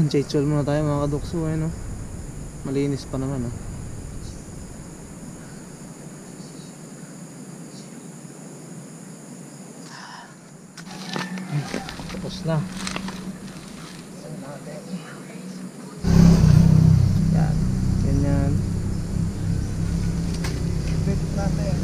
Chichol muna tayo mga kadukso, no? Malinis pa naman, oh. Tapos na. Yan, ganyan. Pwede natin.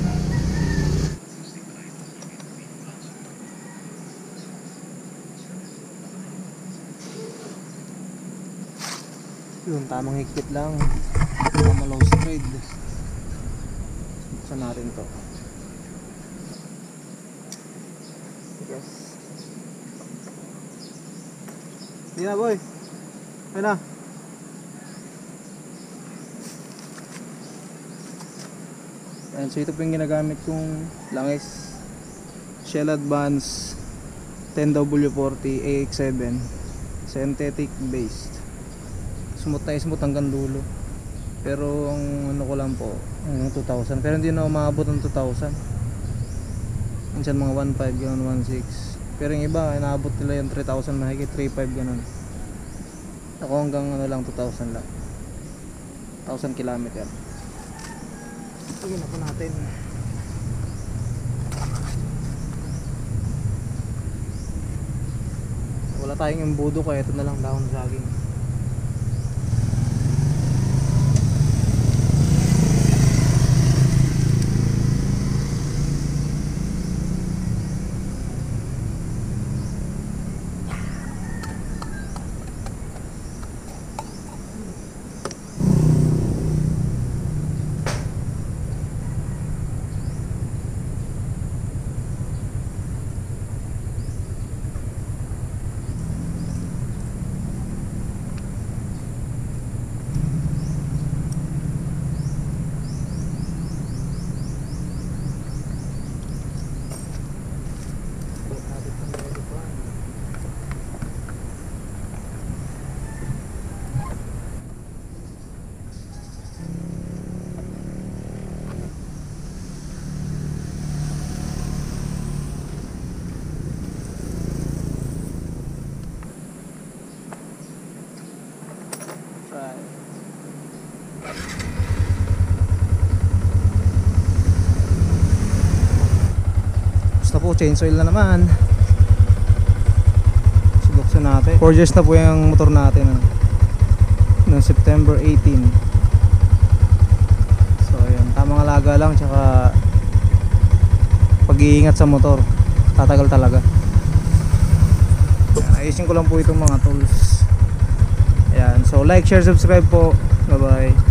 Yun, tamang higpit lang. Tamang low stride. Buksan natin to. Yes. Hindi na, boy. Ayun na. Ayan, so ito po yung ginagamit kong langis. Shell Advance 10W40 AX7 synthetic based. Smooth na smooth hanggang dulo. Pero ang ano ko lang po, 2,000. Pero hindi na umabot ng 2,000. Minsan mga 1,500, gano'n, 1,600. Pero yung iba, inaabot nila yung 3,000 mahigit, 3,500 gano'n. Ako hanggang ano lang, 2,000 lang. 1,000 kilometer. Lagyan na po natin. Wala tayong embudo kaya ito na lang dahon saging. Basta po, change oil na naman. Subuksan natin. 4 years na po yung motor natin, ano? Noong September 18. So ayan, tamang alaga lang, tsaka pag-iingat sa motor. Tatagal talaga. Ayusin ko lang po itong mga tools. Ayan, so like, share, subscribe po. Bye bye.